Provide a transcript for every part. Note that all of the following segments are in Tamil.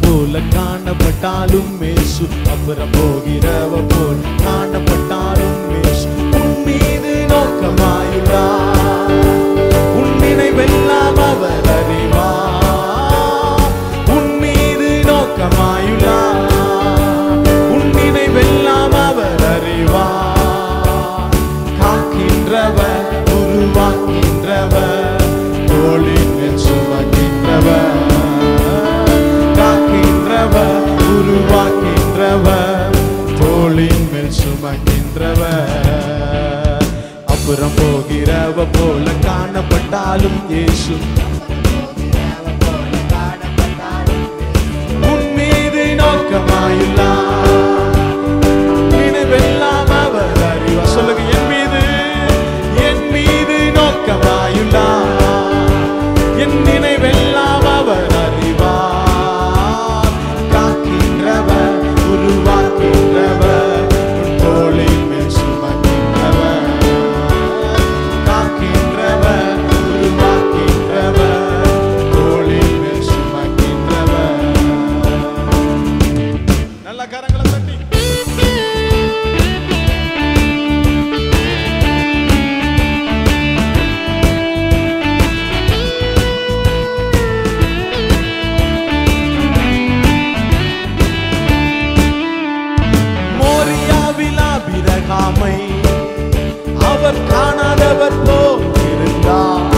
போல காணப்பட்டாலும் இயேசு, அப்புறம் போகிறவ போல் காணப்பட்டாலும் இயேசு உன் மீது நோக்கமாயுள்ளார். உன் நினைவெல்லாம் அவர் அறிவார். உன் மீது நோக்கமாயுள்ளார். உன் நினைவெல்லாம் அவர் அறிவார். காக்கின்றவர், உருவாக்கின்றவர், தோளின் மேல் சுமக்கின்றவர். காக்கின்றவர், உருவாக்கின்றவர், தோளின் மேல் சுமக்கின்றவர். அப்புறம் போகிறவ போல காணப்பட்டாலும் இயேசு, உன் மீது நோக்கமாயுள்ளார். நினைவெல்லாம் அவர் அறிவார். சொல்லுங்க, என் மீது நோக்கமாயுள்ளார். என் நினைவெல்லாம் அவர் அறிவார். காக்கின்றவர், உருவாக்கின்றவர், தோளின் மேல் சுமக்கின்றவர். காக்கின்றவர், உருவாக்கின்றவர், தோளின் மேல் சுமக்கின்றவர். நல்ல கரங்களை தட்டி அவர் காணாதவர் போல் இருந்தார்.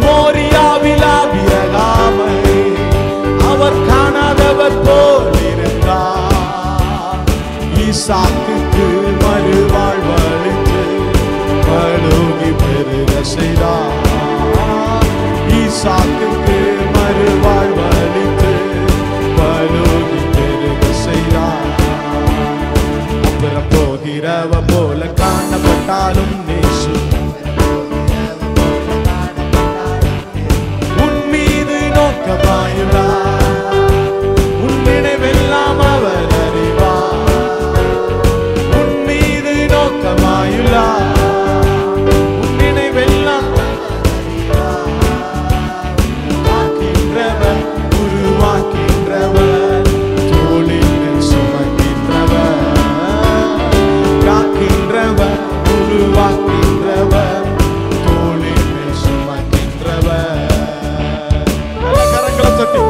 மோரியாவில் ஆபிரகாமை அவர் காணாதவர் போல் இருந்தார். ஈசாக்குக்கு மறுவாழ்வளித்து பழுகி பெருக செய்தார். ஈசாக்குக்கு மறுவாழ்வளித்து பழுகி பெருக செய்தார். அப்புறம் போகிறவ போல காணப்பட்டாலும் இயேசு, உன் மீது நோக்கமாயுள்ளார். உன் நினைவெல்லாம் அவர் அறிவார். உன் மீது நோக்கமாயுள்ளார். உன் நினைவெல்லாம் காக்கின்றவர், உருவாக்கின்றவர், தோளின் மேல் சுமக்கின்றவர். காக்கின்றவர், உருவாக்கின்றவர், தோளின் மேல் சுமக்கின்றவர். நல்ல கரங்களை தட்டி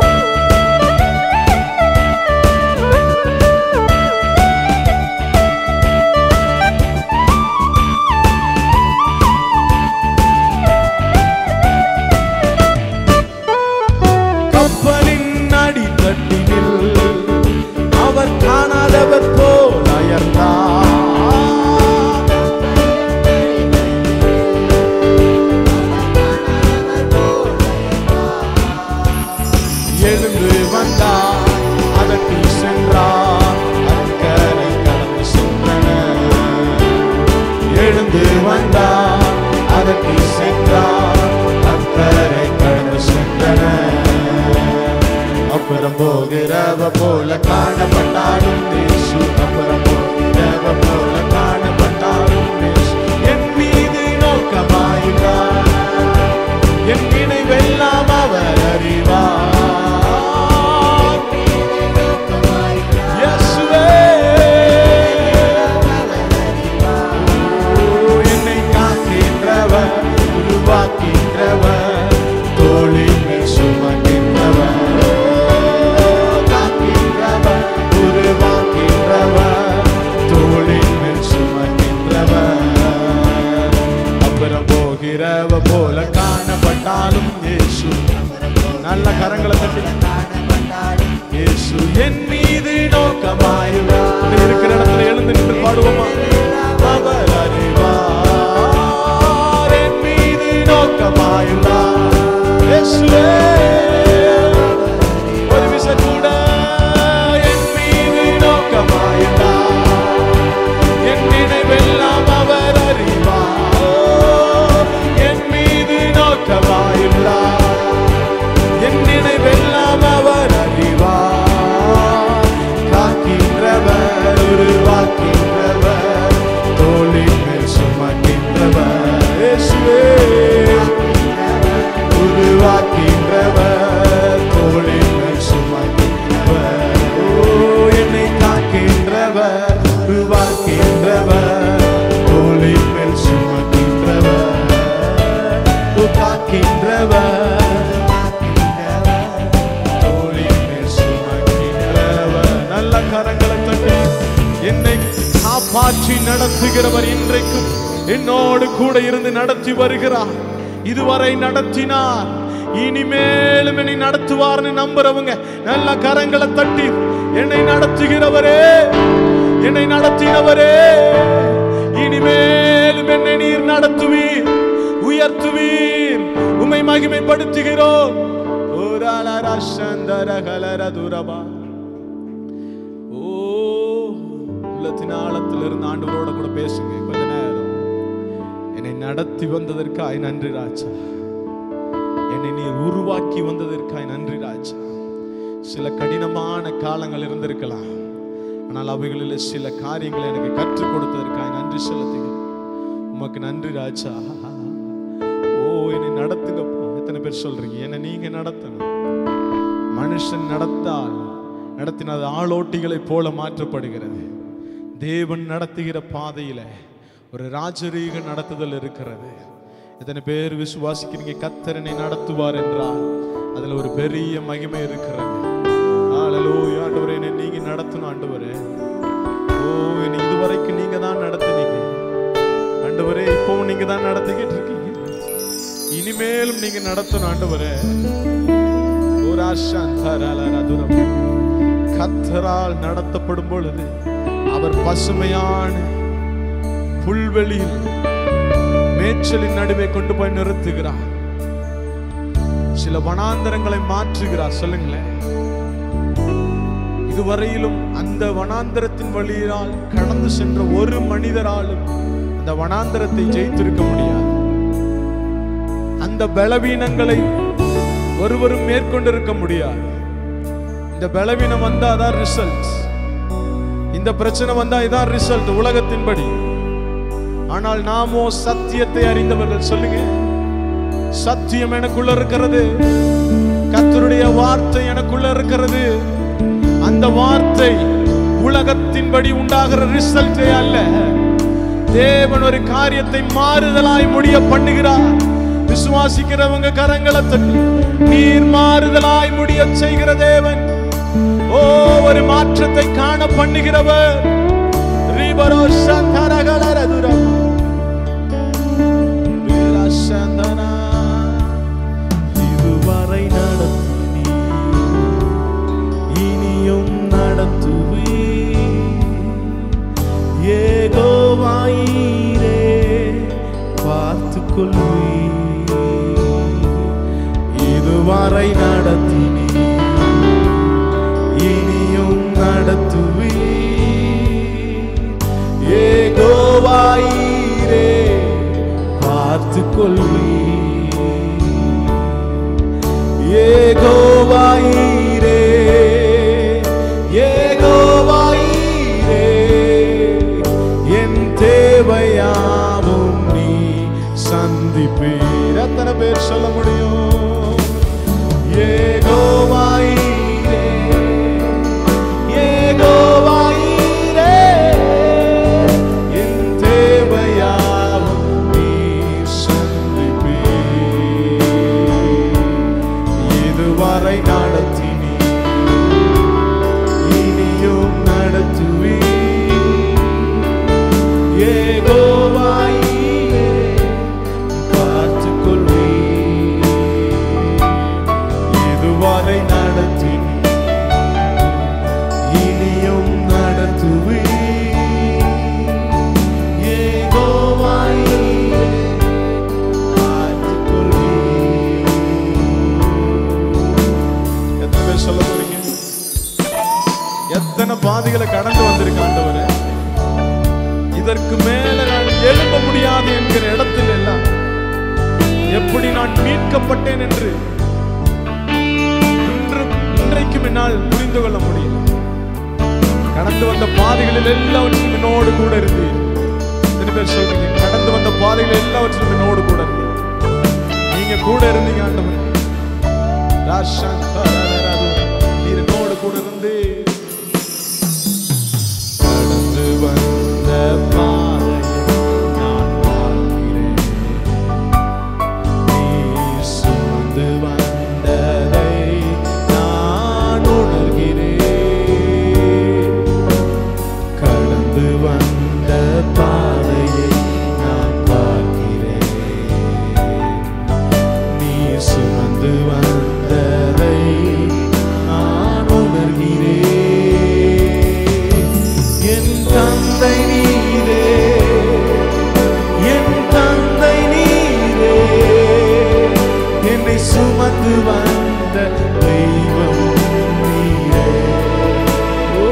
கப்பலின் அடித்தட்டினில் அவர் காணாதவர் போல் அயர்ந்தார். எழுந்து வந்தார், அதற்கு சென்றார், அக்கரை கடந்து சென்றனர். எழுந்து வந்தார், அதற்கு சென்றார், அக்கரை கடந்து சென்றனர். அப்புறம் போகிறவ போல காணப்பட்டாலும் இயேசு, அப்புறம் போகிறவ போல காணப்பட்டாலும் இயேசு என் மீது நோக்கமாயுள்ளார். என் நினைவெல்லாம் அவர் அறிவார். என்னை காக்கின்றவர், உருவாக்கின்றவர், தோளின் மேல் சுமக்கின்றவர். காக்கின்றவர், உருவாக்கின்றவர், தோளின் மேல் சுமக்கின்றவர். அப்புறம் போகிறவ போல காணப்பட்டாலும் இயேசு, நல்ல கரங்களை தட்டி இயேசு என் மீது நோக்கமாயுள்ளார். இருக்கிற இடத்துல எழுந்து நின்று பாடுவோமா? அவர் அறிவார். என் மீது நோக்கமாயுள்ளார். இயேசுவே ஒரு விசை கூட என் மீது நோக்கமாயுள்ளார். என் நினைவெல்லாம் அவர் அறிவார். என் மீது நோக்கமாயுள்ளார். என் நினைவெல்லாம் அவர் அறிவார். காக்கின்றவர், உருவாக்கின்றவர், தோளின் மேல் சுமக்கின்றவர். இயேசுவே உருவாக்கின்ற மாற்றி நடத்துகிறவர் இன்றைக்கும் என்னோடு கூட இருந்து நடத்தி வருகிறார். இதுவரை நடத்தினார், இனிமேலும் என்னை நடத்துவார்னு நம்புறவங்க நல்ல கரங்களை தட்டி, என்னை நடத்துகிறவரே, என்னை நடத்தினவரே, இனிமேலும் என்னை நீர் நடத்துவீர், உயர்த்துவீர், உம்மை மகிமைப்படுத்துகிறோம். உள்ளத்தின் ஆழத்திலிருந்து ஆண்டவரோட கூட பேசுங்க கொஞ்ச நேரம். என்னை நடத்தி வந்ததற்காய் நன்றி ராஜா, என்னை நீர் உருவாக்கி வந்ததற்காய் நன்றி ராஜா. சில கடினமான காலங்கள் இருந்திருக்கலாம், ஆனால் அவைகளில் சில காரியங்களை எனக்கு கற்றுக் கொடுத்ததற்காய் நன்றி செலுத்துகிறேன். உமக்கு நன்றி ராஜா. ஓ, என்னை நடத்துங்கப்பா. எத்தனை பேர் சொல்றீங்க என்னை நீங்க நடத்தணும்? மனுஷன் நடத்தினது ஆளோட்டிகளை போல மாற்றப்படுகிறது. தேவன் நடத்துகிற பாதையில ஒரு ராஜரீக நடத்துதல் இருக்கிறது. எத்தனை பேர் விசுவாசிக்கிறீங்க கர்த்தர் என்னை நடத்துவார் என்றால் அதுல ஒரு பெரிய மகிமை இருக்கிறது. ஹல்லேலூயா. ஆண்டவரே, என்னை நீங்க நடத்தணும் ஆண்டவரே. ஓ, என்னை இதுவரைக்கும் நீங்க தான் நடத்துனீங்க ஆண்டவரே, இப்பவும் நீங்க தான் நடத்திக்கிட்டு இருக்கீங்க, இனிமேலும் நீங்க நடத்தணும் ஆண்டவரே. கர்த்தரால் நடத்தப்படும் பொழுது அவர் பசுமையான புல்வெளியில் மேய்ச்சலின் நடுவே கொண்டு போய் நிறுத்துகிறார். சில வனாந்தரங்களை மாற்றுகிறார். சொல்லுங்களேன், இதுவரையிலும் அந்த வனாந்தரத்தின் வழியால் கடந்து சென்ற ஒரு மனிதராலும் அந்த வனாந்தரத்தை ஜெயித்திருக்க முடியாது. அந்த பலவீனங்களை ஒருவரும் மேற்கொண்டிருக்க முடியாது. இந்த பலவீனம் வந்தா அதான் ரிசல்ட், இந்த பிரச்சனை வந்தா இதான் ரிசல்ட் உலகத்தின்படி. ஆனால் நாமோ சத்தியத்தை அறிந்தவர்கள். சொல்லுங்க, சத்தியம் எனக்குள்ள இருக்கிறது, கர்த்தருடைய வார்த்தை எனக்குள்ள இருக்கிறது. அந்த வார்த்தை உலகத்தின்படி உண்டாகிற ரிசல்ட்டே அல்ல, தேவன் ஒரு காரியத்தை மாறுதலாய் முடிய பண்ணுகிறார். விசுவாசிக்கிறவங்க கரங்களை தட்டி, நீர் மாறுதலாய் முடிய செய்கிற தேவன், ஓ, ஒரு மாற்றத்தை காண பண்ணுகிறவர். இதுவரை நடத்தி இனியும் நடத்துவே, யெகோவாயிரே பார்த்துக் கொள்வே. இதுவரை நடத்தினே, இனியும் நடத்துவே, யெகோவாயிரே பார்த்துக் கொள்வே. யெகோவாயிரே, யெகோவாயிரே, என் தேவையாவும் நீ சந்திப்பீர். எத்தனை பேர் சொல்ல முடியும்? யெகோவாயிரே, யெகோவாயிரே, என் தேவையாவும் நீ சந்திப்பீர். இதுவரை நடத்தினீ, இனியும் நடத்துவீர். யெகோவாயிரே பார்த்துக் கொள்வீர். இதுவரை நடத்தினீ, இனியும் நடத்துவீர். யெகோவாயிரே பார்த்துக் கொள்வீர். எத்தனை பேர் சொல்ல போறீங்க? எத்தனை பாதைகளை கடந்து வந்திருக்க ஆண்டவரே, இதற்கு மேல நான் எழும்ப முடியாது என்கிற இடத்தில் எல்லாம் எப்படி நான் மீட்கப்பட்டேன் என்று இன்றைக்கும் என்னால் புரிந்து கொள்ள முடியும். கடந்து வந்த பாதைகளில் எல்லாவற்றும் என்னோடு கூட இருந்தீர். எத்தனை பேர் சொல்றீங்க கடந்து வந்த பாதைகள் எல்லாவற்றும் என்னோடு கூட இருந்தீர்? நீங்க கூட இருந்தீங்க ஆண்டவரே. நீர் என்னோடு கூட இருந்து கடந்து வந்த பாதையை நான் பார்க்கிறேன். நீர் சுமந்து வந்ததை நான் உணர்கிறேன். கடந்து வந்த சுமந்து வந்ததை நான் உணர்கிறேன். என் தந்தை நீரே, என் தந்தை நீரே, என்னை சுமந்து வந்த தெய்வம் நீரே. ஓ,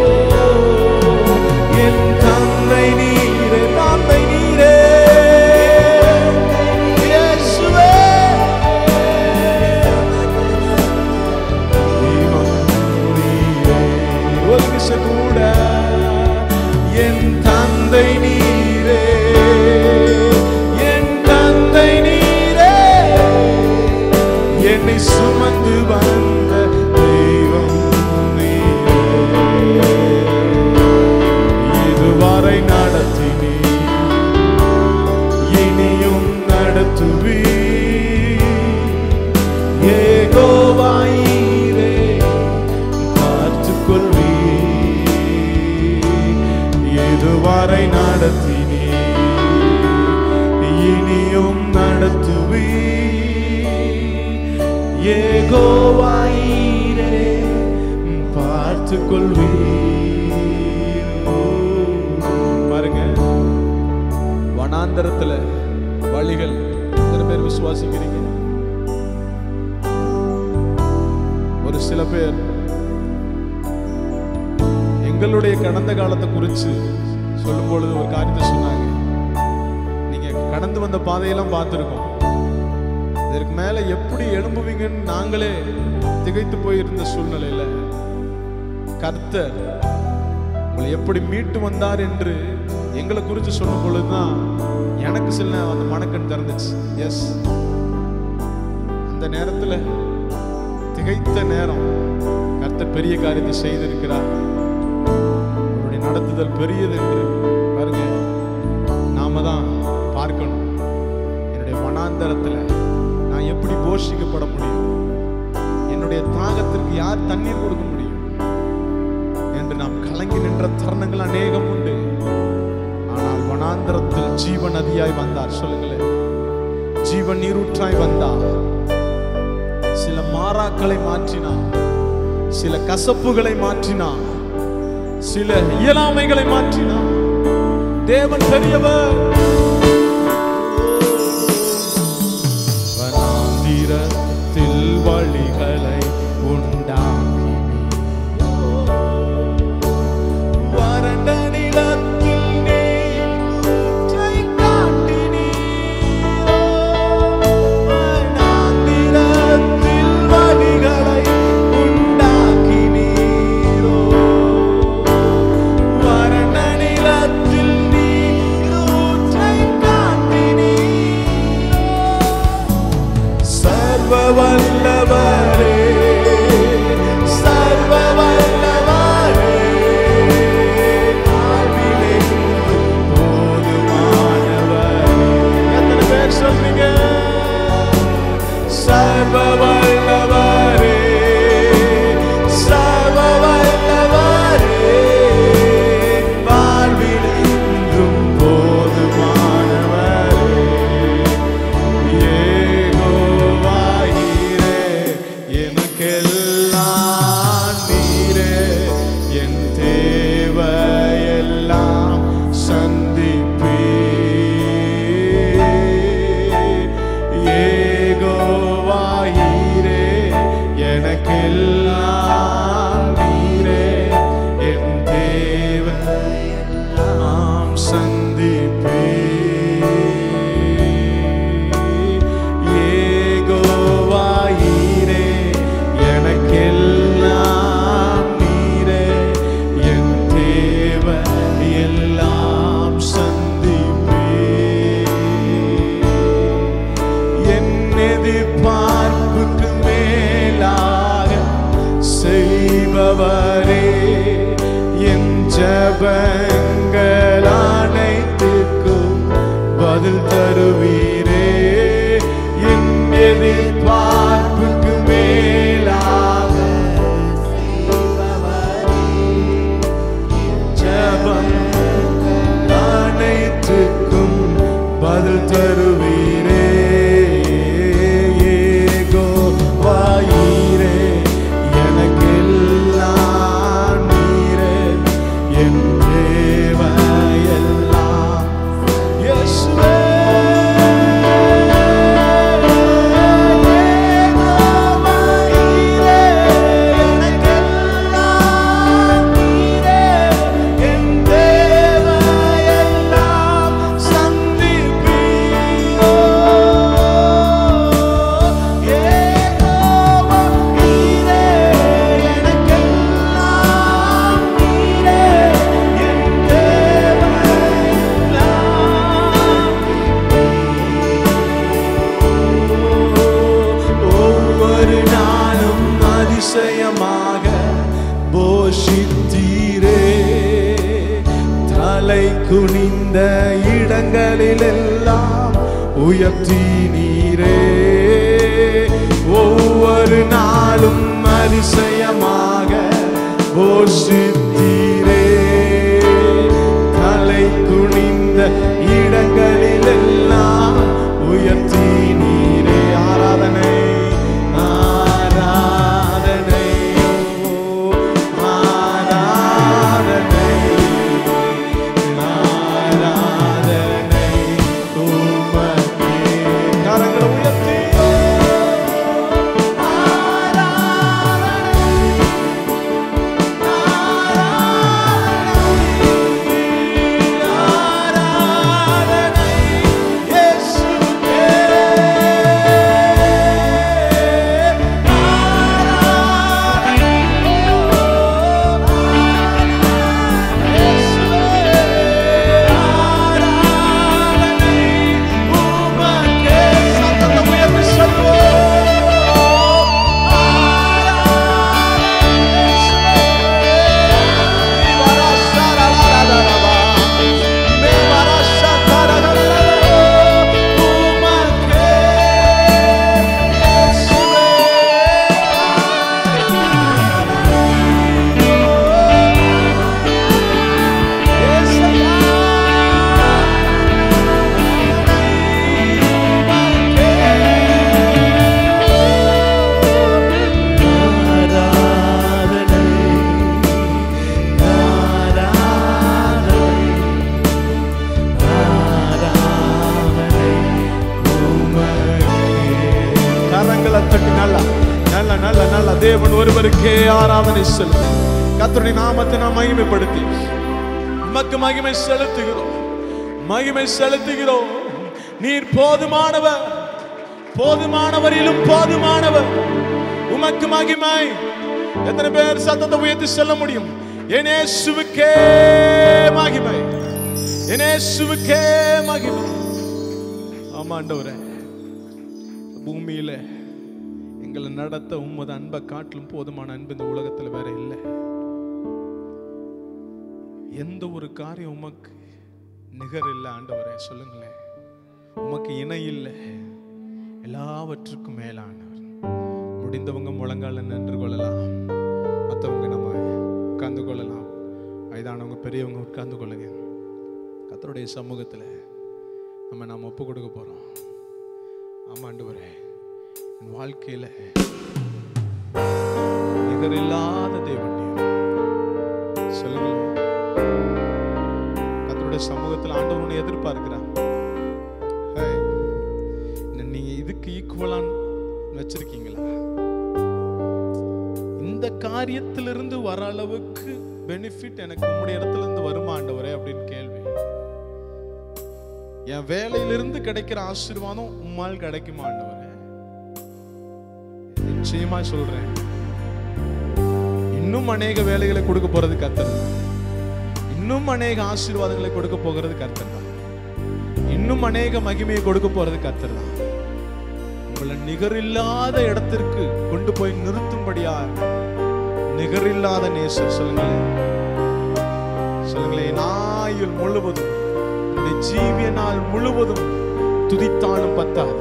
என் தந்தை நீரே, தந்தை நீரே, இயேசுவே, தெய்வம் நீரே. ஒரு நிமிஷம் கூட, என் தந்தை நீரே, என் தந்தை நீரே, என்னை சுமந்து வந்த தெய்வம் நீரே. இதுவரை நடத்தினீர், இனியும் நடத்துவீர். யெகோவா ஈரே, பார்த்துக் கொள்வீர். இதுவரை நடத்தினீர், இனியும் நடத்துவீர். யெகோவா ஈரே, பார்த்துக் கொள்வீர். பாருங்க, வனாந்தரத்துல வழிகள் எத்தனை பேர் விசுவாசிக்கிறீங்க? ஒரு சில பேர் எங்களுடைய கடந்த காலத்தை குறித்து சொல்லும் பொழுது ஒரு காரியத்தை சொன்னாங்க. நீங்க கடந்து வந்த பாதையெல்லாம் பார்த்துருக்கோம், இதற்கு மேல எப்படி எழும்புவீங்கன்னு நாங்களே திகைத்து போயிருந்த சூழ்நிலையில கர்த்தர் உங்களை எப்படி மீட்டு வந்தார் என்று எங்களை குறித்து சொல்லும் பொழுதுதான் எனக்கு சில அந்த மனக்கண் திறந்துச்சு. எஸ், அந்த நேரத்துல திகைத்த நேரம் கர்த்தர் பெரிய காரியத்தை செய்திருக்கிறார். அவருடைய நடத்துதல் பெரியது என்று பாருங்க, நாம தான் பார்க்கணும். என்னுடைய வனாந்தரத்துல நான் எப்படி போஷிக்கப்பட முடியும், என்னுடைய தாகத்திற்கு யார் தண்ணீர் கொடுக்க முடியும் என்று நாம் கலங்கி நின்ற தருணங்கள் அநேகம் உண்டு. ஆனால் வனாந்தரத்தில் ஜீவ நதியாய் வந்தார். சொல்லுங்களேன், ஜீவ நீரூற்றாய் வந்தார். சில மாறாக்களை மாற்றினார், சில கசப்புகளை மாற்றினார், சில இயலாமைகளை மாற்றினார். தேவன் பெரியவர். வனாந்திரத்தில் வழிகளை உண்டாக்கி, வறண்ட நிலத்தில் நீரை காட்டினீர். வனாந்திரத்தில் வழிகளை உண்டாக்கினீரோ, வறண்ட நிலத்தில் நீரை காட்டினீர். சர்வ வல்லவரே, சர்வ வல்லவரே, வாழ்விலே போதுமானவரே. எத்தனை பேர் சொல்றீங்க? சர்வ வல்லவரே, சர்வ வல்லவரே, வாழ்விலே போதுமானவரே. யெகோவா ஈரே, எனக்கெல்லாம் நீரே, என் தேவையெல்லாம் சந்திப்பீர். யெகோவா ஈரே, எனக்கெல்லாம் நீரே, என் தேவையெல்லாம் சந்திப்பீர். யெகோவா ஈரே, எனக்கெல்லாம் நீரே, என் தேவையெல்லாம் சந்திப்பீர். என் எதிர்பார்ப்புக்கு மேலாக செய்பவரே, என் ஜெபங்கள் அனைத்துக்கும் பதில் தருவீரே. என் எதிர்பார்ப்புக்கு மேலாக செய்பவரே, என் ஜெபங்கள் அனைத்துக்கும் பதில் தருவீரே. யெகோவா குனிந்த இடங்களிலெல்லாம் உயர்த்தி நீரே. ஒவ்வொரு நாளும் அதிசயமாக போஷித்தீரே. தலை குனிந்த இடங்களிலெல்லாம் உயர்த்தி நீரே. ஆராதனை ஆராதனை ஆராதனை ஆராதனை உமக்கே. கரங்களை உயர்த்தி தேவன் ஒருவருக்கே ஆராதனை செலுத்தி கர்த்தருடைய நாமத்தை நாம் மகிமைப்படுத்தி உமக்கு மகிமை செலுத்துகிறோம். மகிமை செலுத்துகிறோம். நீர் போதுமானவர், போதுமானவரிலும் போதுமானவர். உமக்கு மகிமை. எத்தனை பேர் சத்தத்தை உயர்த்தி சொல்ல முடியும்? என் இயேசுவுக்கே மகிமை, என் இயேசுவுக்கே மகிமை. ஆமா ஆண்டவரே, பூமியில எங்களை நடத்த உம்மது அன்பை காட்டிலும் போதுமான அன்பு இந்த உலகத்தில் வேற இல்லை. எந்த ஒரு காரியம் உமக்கு நிகர் இல்லை ஆண்டவரே. சொல்லுங்களேன், உமக்கு இணை இல்லை. எல்லாவற்றுக்கும் மேலானவர். முடிந்தவங்க முழங்கால நின்று கொள்ளலாம், மற்றவங்க நம்ம உட்கார்ந்து கொள்ளலாம், வயதானவங்க பெரியவங்க உட்கார்ந்து கொள்ளுங்க. கர்த்தருடைய சமூகத்தில் நாம் ஒப்பு கொடுக்க போறோம். ஆமா ஆண்டவரே, என் வாழ்க்கையில நிகர் இல்லாத தேவன் சொல்லுங்க. கர்த்தருடைய சமூகத்தில் ஆண்டவர் உன்னை எதிர்பார்க்கிறார். நீங்க இதுக்கு ஈக்குவலான் வச்சிருக்கீங்களா? இந்த காரியத்திலிருந்து வர அளவுக்கு பெனிஃபிட் எனக்கு உங்களுடைய இடத்துல இருந்து வருமா ஆண்டவரே அப்படின்னு கேள்வி. என் வேலையிலிருந்து கிடைக்கிற ஆசீர்வாதம் உம்மால் கிடைக்குமா ஆண்டவரே? நிச்சயமா சொல்றேன், இன்னும் அநேக வேலைகளை கொடுக்க போறது கர்த்தர் தான். இன்னும் அநேக ஆசீர்வாதங்களை கொடுக்க போகிறது கர்த்தர் தான். இன்னும் அநேக மகிமையை கொடுக்க போறது கர்த்தர் தான். உங்களை நிகரில்லாத இடத்திற்கு கொண்டு போய் நிறுத்தும்படியா நிகரில்லாத நேசர். சொல்லுங்களேன், சொல்லுங்களேன். நாயுள் முழுவதும், இந்த ஜீவிய நாள் முழுவதும் துதித்தாலும் பத்தாது.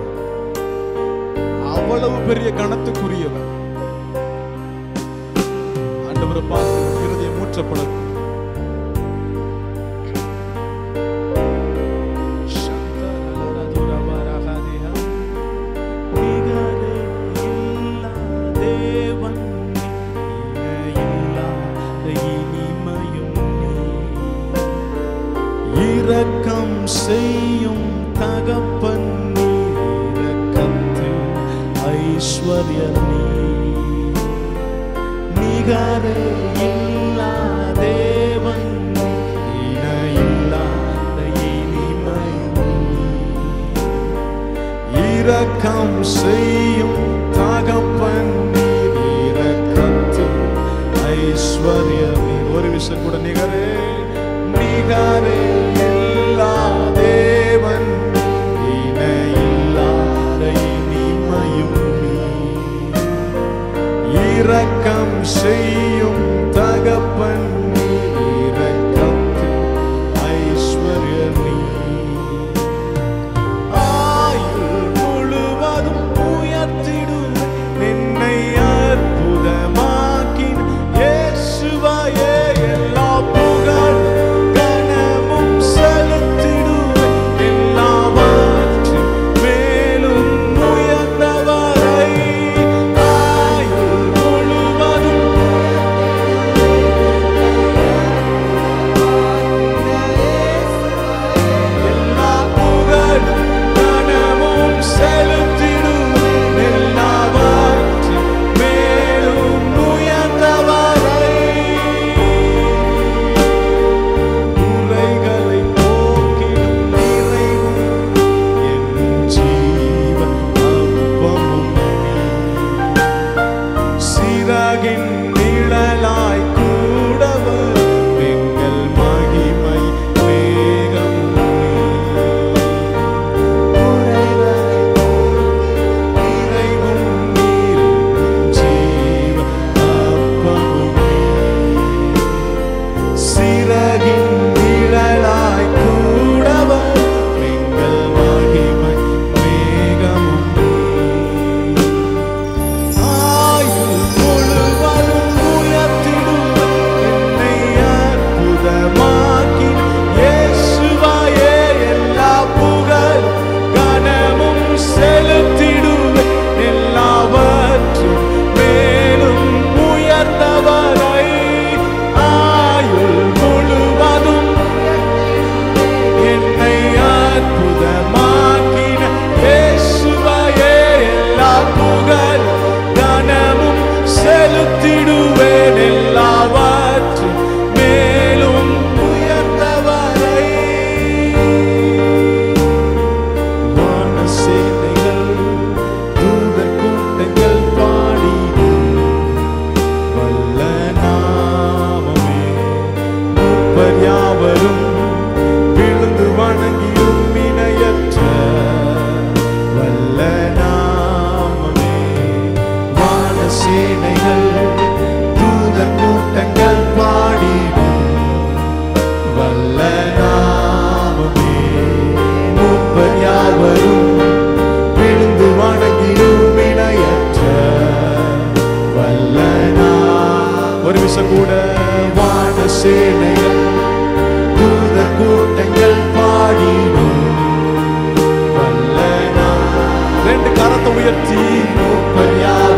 அவ்வளவு பெரிய கணத்துக்குரியவர். ஆண்டவரை பார்த்து இருதயம் மூற்றப்படும். இரக்கம் செய்யும் தகப்பன் இரக்கத்தில் ஐஸ்வர்யம் நிகரே இல்லா தேவன் இணையில்லாத இனிமை. இரக்கம் செய்யும் தகப்பன் இரக்கத்தில் ஐஸ்வர்யம். ஒரு விஷயம் கூட நிகரே நிகரே தேவன் இணையில்லாத இனிமையும் இரக்கம் செய்யும் தகப்பன் இரக்கத்தில் ஐஸ்வர்யம்.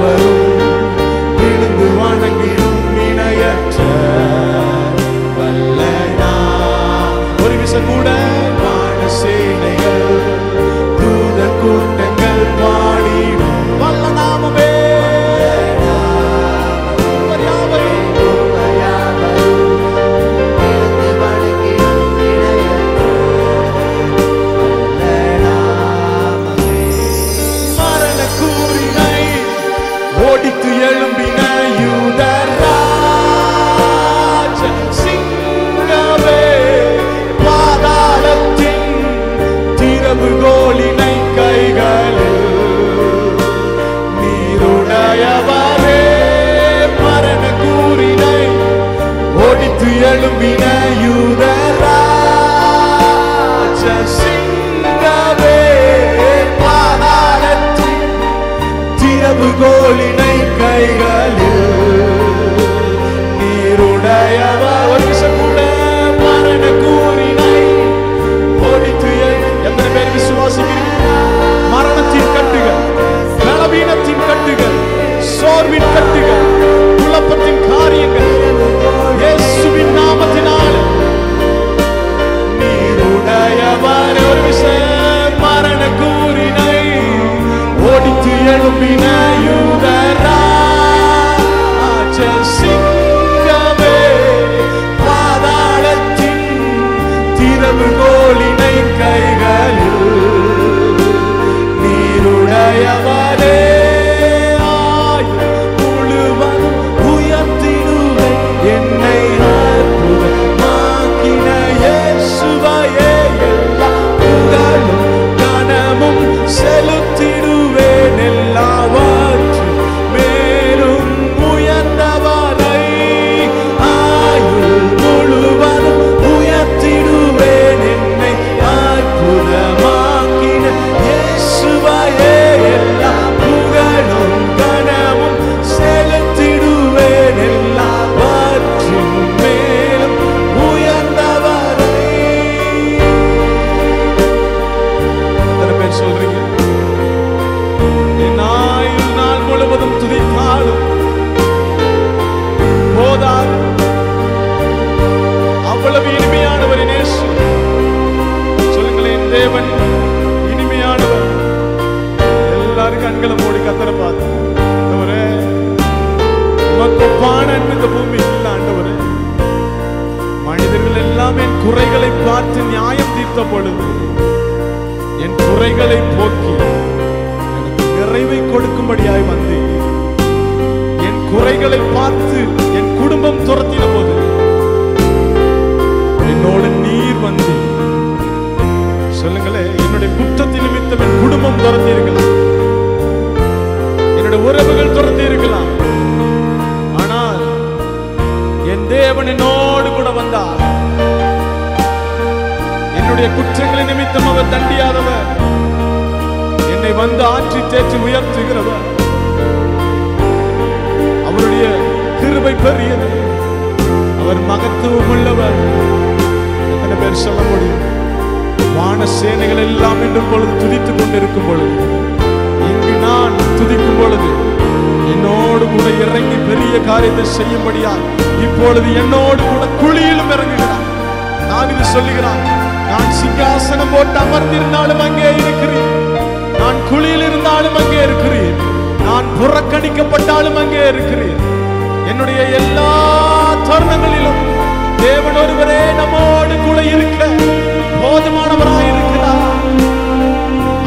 யாவரும் விழுந்து வணங்கிடும் இணையற்ற வல்லனா. ஒரு விஷயம் கூட வான சேனைகள் தூத கூட்டங்கள் பாடிடும் வல்ல நாமமே. ஓடித்து எழும்பின யூதராஜ சிங்கமே, பாதாளத்தின் திறவுகோலினை கைகளில் நீருடையவரே. மரண கூறினை ஓடித்து எழும்பின யூதராஜ சிங்கமே, பாதாளத்தின் திறவுகோலினை கைகளில் நீருடையவர். ஒரு விஷயம் கூட மரண கூறினை ஓடித்து எத்தனை பேர் விசுவாசிக்கிறீர்கள்? மரணத்தின் கட்டுகள், பலவீனத்தின் கட்டுகள், சோர்வின் கட்டுகள், குழப்பத்தின் காரியங்கள் இயேசுவின் நாமத்தினால் நீருடையவர். ஒரு விஷயம் மரண கூறினை ஓடித்து எழும்பின யூதராஜ சிங்கமே, பாதாளத்தின் திறவுகோலினை கைகளில் நீருடையவரே. முழுவதும் உயர்த்திடுவேன் என்னை அற்புதமாக்கின இயேசுவையே, எல்லா புகழும் கனமும் செலுத்திடுவேன் எல்லாவற்றும் மேலும் உயர்ந்தவரை. ஆயுள் முழுவதும் உயர்த்திடுவேன் என்னை அற்புதமாக்கின இயேசுவையே, எல்லா புகழும் கனமும் செலுத்திடுவேன் எல்லாவற்றும் மேலும் உயர்ந்தவரை. எத்தனை பேர் சொல்றீங்க? நாள் முழுவதும் துதித்தாலும் போதாது, அவ்வளவு இனிமையானவர் நேசு. சொல்லுங்களேன், தேவன் இனிமையானவர். எல்லாரும் கண்களை மூடி கத்தரை பார்த்து, ஆண்டவரே உமக்கு ஒப்பான இந்த பூமி இல்லை ஆண்டவரே. மனிதர்கள் எல்லாம் என் குறைகளை பார்த்து நியாயம் தீர்த்த பொழுது என் குறைகளை போக்கி நிறைவை கொடுக்கும்படியாய் வந்து என் குறைகளை பார்த்து என் குடும்பம் துரத்தின போது என்னோட நீர் வந்து. சொல்லுங்களே, என்னுடைய குற்றத்தின் நிமித்தம் என் குடும்பம் துரத்தி இருக்கலாம், என்னுடைய உறவுகள் துரத்தி இருக்கலாம், ஆனால் என் தேவன் என்னோடு கூட வந்தார். என்னுடைய குற்றங்களின் நிமித்தம் அவர் தண்டியாதவர், என்னை வந்து ஆற்றி தேற்றி உயர்த்துகிறவர். அவருடைய கிருபை பெரியது, அவர் மகத்துவம் உள்ளவர். எத்தனை பேர் சொல்ல முடியும்? வான சேனைகள் எல்லாம் இன்றும் பொழுது துதித்துக் கொண்டிருக்கும் பொழுது, இங்கு நான் துதிக்கும் பொழுது என்னோடு கூட இறங்கி பெரிய காரியத்தை செய்யும்படியா இப்பொழுது என்னோடு கூட குழியிலும் இறங்குகிறார். நான் இது சொல்லுகிறான், நான் சிங்காசனம் போட்டு அமர்ந்திருந்தாலும் அங்கே இருக்கிறேன், நான் குழியில் இருந்தாலும் அங்கே இருக்கிறேன், நான் புறக்கணிக்கப்பட்டாலும் அங்கே இருக்கிறேன். என்னுடைய எல்லா தருணங்களிலும் தேவன் ஒருவரே நம்மோடு கூட இருக்க போதுமானவராய் இருக்கிறார்.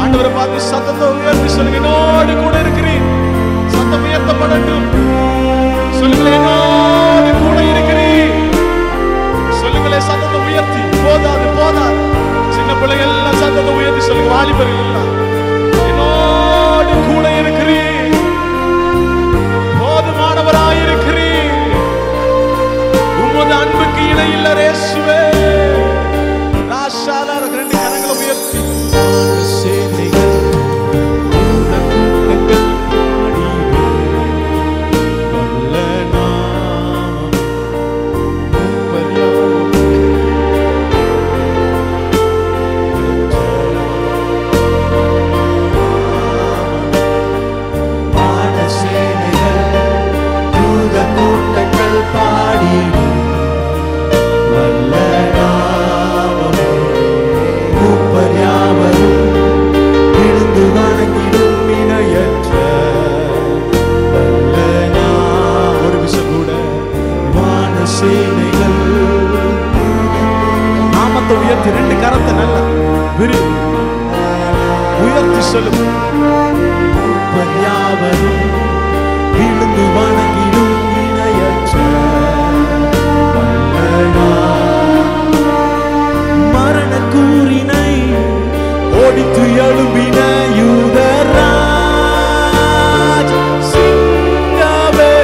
ஆண்டவரை பார்த்து சத்தத்தை உயர்த்தி சொல்லுங்க, என்னோடு கூட இருக்கிறேன். சத்தம் உயர்த்தப்படட்டும். சொல்லுங்களேன், என்னோடு கூட இருக்கிறேன். சொல்லுங்களே, சத்தத்தை உயர்த்தி. போதாது போதாது. சின்ன பிள்ளைகள் எல்லாம் சத்தத்தை உயர்த்தி சொல்லுங்க. வாலிபர்கள் எல்லாம் என்னோடு கூட இருக்கிறேன், போதுமானவராயிருக்கிறேன். உமது அன்புக்கு இணையில்லை இயேசுவே. ராஷால ரெண்டு கரங்களை உயர்த்தி சேனைகள் கூட்டங்கள் உயர்த்தி 2 கரத்தை நல்லா உயர்த்தி சொல்லும். யாவரும் விழுந்து வணங்கிடும் இணையற்ற மரண கூறினை ஓடித்து எழும்பின யூதராஜ் சிங்கமே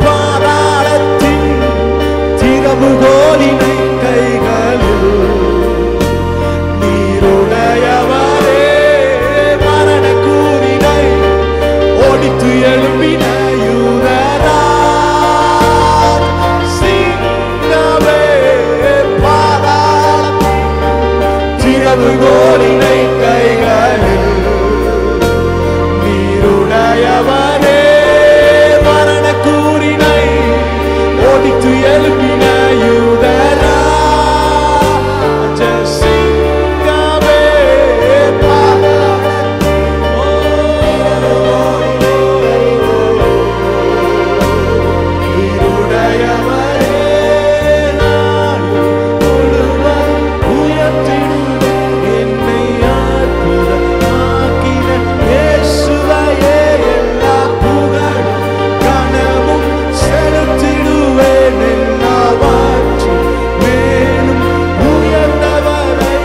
பாதாளத்தின் திறவுகோலினை கைகளில் நீருடையவரே மரண கூறினை ஓடித்து எழும்பின யூதராஜ் சிங்கமே பாதாளத்தின் திறவுகோலினை கைகளில் நீருடையவரே மரண கூறினை ஓடித்து எழுப்பின யூதராஜ் சிங்கமே நீருடையவரே உயர்த்திடும் என்னை அற்புதமாக்கின இயேசுவையே எல்லா புகழும் கனமும் செலுத்திடுவேன். எல்லாவற்றும் மேலும் உயர்ந்தவரை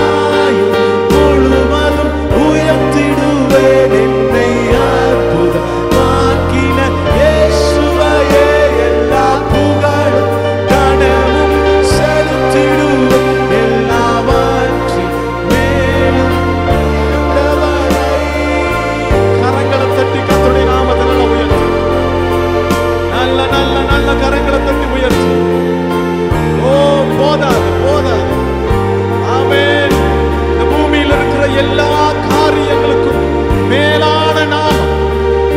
ஆயுள் முழுவதும் உயர்த்திடுவேன். என்னை அற்புதமாக்கின இயேசுவையே எல்லா புகழும் கனமும் செலுத்திடுவேன். எல்லாவற்றும் மேலும் உயர்ந்தவரை. கரங்களை தட்டி கர்த்தருடைய நாமத்தை நல்லா உயர்த்து. நல்ல நல்ல நல்ல கரங்களை தட்டி உயர்த்து. ஓ போதாது போதாது. ஆமென். இந்த பூமியில் இருக்கிற எல்லா காரியங்களுக்கும் மேலான நாமம்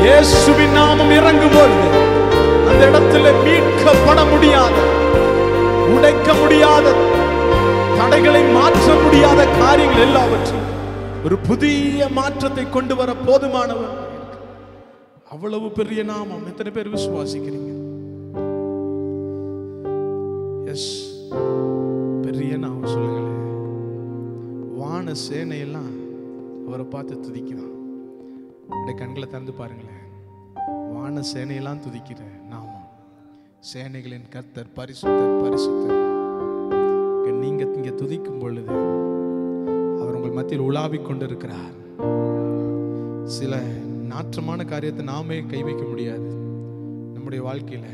இயேசுவின் நாமம் இறங்கும் பொழுது அந்த இடத்துல மீட்கப்பட முடியாத, உடைக்க முடியாத, தடைகளை மாற்ற முடியாத காரியங்கள் எல்லாவற்றையும் ஒரு புதிய மாற்றத்தை கொண்டு வர போதுமானவர். அவ்வளவு பெரிய நாமம். எத்தனை பேர் விசுவாசிக்கிறீங்க? எஸ், பெரிய நாமம். சொல்லுங்களேன். வான சேனையெல்லாம் அவரை பார்த்து துதிக்கிறான். அப்படியே கண்களை திறந்து பாருங்களேன். வான சேனையெல்லாம் துதிக்கிற நாமம். சேனைகளின் கர்த்தர் பரிசுத்தர் பரிசுத்தர். நீங்க இங்க துதிக்கும் பொழுது அவர் உங்கள் மத்தியில் உலாவிக் கொண்டிருக்கிறார். சில நாற்றமான காரியத்தை நாமே கை வைக்க முடியாது நம்முடைய வாழ்க்கையில.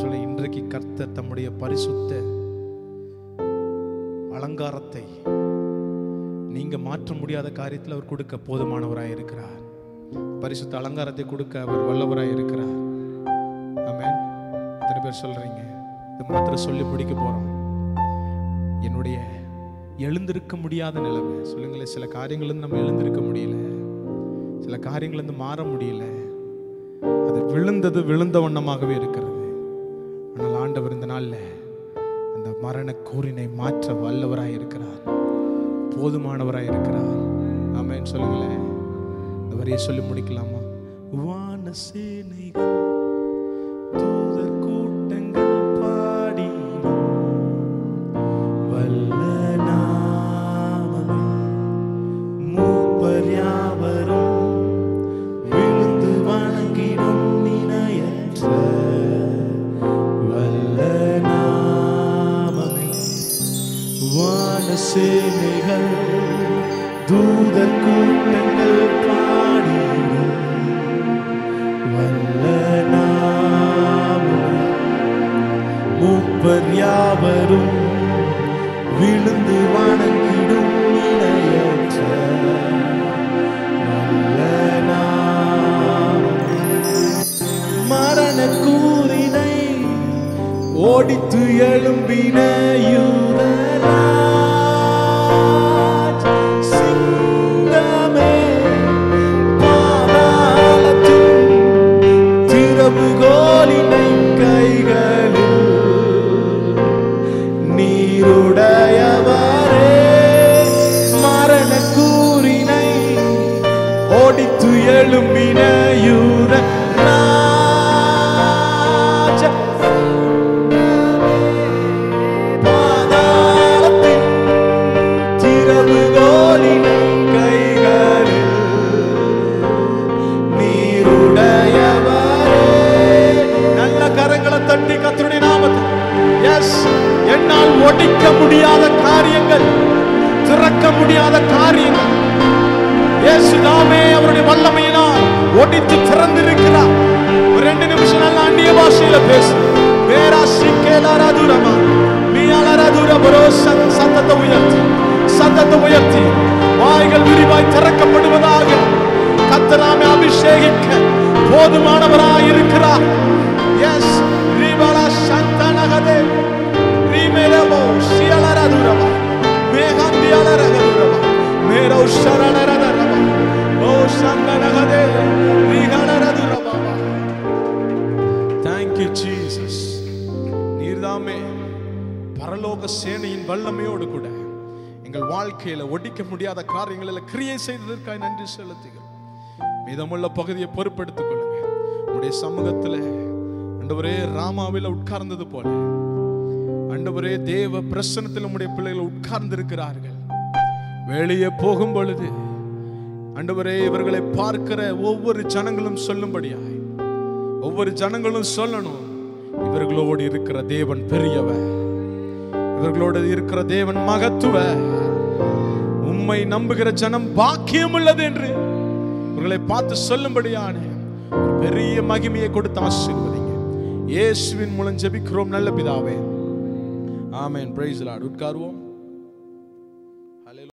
சொல்ல, இன்றைக்கு கர்த்தர் தம்முடைய பரிசுத்த அலங்காரத்தை நீங்க மாற்ற முடியாத காரியத்தில் அவர் கொடுக்க போதுமானவராய் இருக்கிறார். பரிசுத்த அலங்காரத்தை கொடுக்க அவர் வல்லவராய் இருக்கிறார். ஆமென். எத்தனை பேர் சொல்றீங்க? இந்த மாத்திரம் சொல்லி முடிக்க போறோம். என்னுடைய எழுந்திருக்க முடியாத நிலைமை சொல்லுங்களேன். சில காரியங்கள் நம்ம எழுந்திருக்க முடியல, சில காரியங்கள் மாற முடியல. அது விழுந்தது விழுந்த வண்ணமாகவே இருக்கிறது. ஆனால் ஆண்டவர் இந்த நாள்ல அந்த மரண கூறினை மாற்ற வல்லவராய் இருக்கிறார், போதுமானவராய் இருக்கிறார். ஆமென். சொல்லுங்களேன். இந்த வரியை சொல்லி முடிக்கலாமா? வான சேனைகள் தூதர் கூட்டங்கள் பாடி வல்ல நாமமே மூப்பர் யாவரும் விழுந்து வணங்கிடும் நினையற்ற வல்ல நாமமே. வான சேனைகள் தூதர் கூட்டங்கள் பாடிடும் வல்ல நாமமே மூப்பர் யாவரும் விழுந்து வணங்கிடும் இணையற்ற வல்ல நாமமே. மரண கூறினை ஓடித்து எழும்பின யூதராஜ் சிங்கமே பாதாளத்தின் திறவுகோலினை கைகளில் நீருடையவரே மரண கூறினை ஓடித்து எழும்பின யூதராஜ் பாதாளத்தின் அபிஷேகிக்க போதுமானவராய் இருக்கிறார். எஸ் ரிபலா சந்தனகதே ரிமெலபோ சியலரதுரபா மேகந்தியலரகதுரபா மேரோ சரணரதரபா ஓ சந்தனகதே ரிகலரதுரபா. Thank you Jesus. நீர்தாமே பரலோக சேனையின் வல்லமையோடு கூட எங்கள் வாழ்க்கையில ஒடிக்க முடியாத காரியங்களில் கிரியை செய்ததற்காக நன்றி செலுத்துகிறோம். மீதமுள்ள பகுதியை பொறுப்பெடுத்துக் கொள்ளுங்க. உங்களுடைய சமூகத்தில் ஆண்டவரே ராமாவில் உட்கார்ந்தது போல ஆண்டவரே தேவ பிரசன்னத்தில் உம்முடைய பிள்ளைகள் உட்கார்ந்து இருக்கிறார்கள். வெளியே போகும் பொழுது ஆண்டவரே இவர்களை பார்க்கிற ஒவ்வொரு ஜனங்களும் சொல்லும்படியாய் ஒவ்வொரு ஜனங்களும் சொல்லணும், இவர்களோடு இருக்கிற தேவன் பெரியவர், இவர்களோடு இருக்கிற தேவன் மகத்துவ, உம்மை நம்புகிற ஜனம் பாக்கியம் உள்ளது என்று இவர்களை பார்த்து சொல்லும்படியான ஒரு பெரிய மகிமையை கொடுத்து ஆசீர்வதிங்க. இயேசுவின் மூலம் ஜெபிக்கிறோம் நல்ல பிதாவே, ஆமென். Praise the Lord. உட்காருவோம்.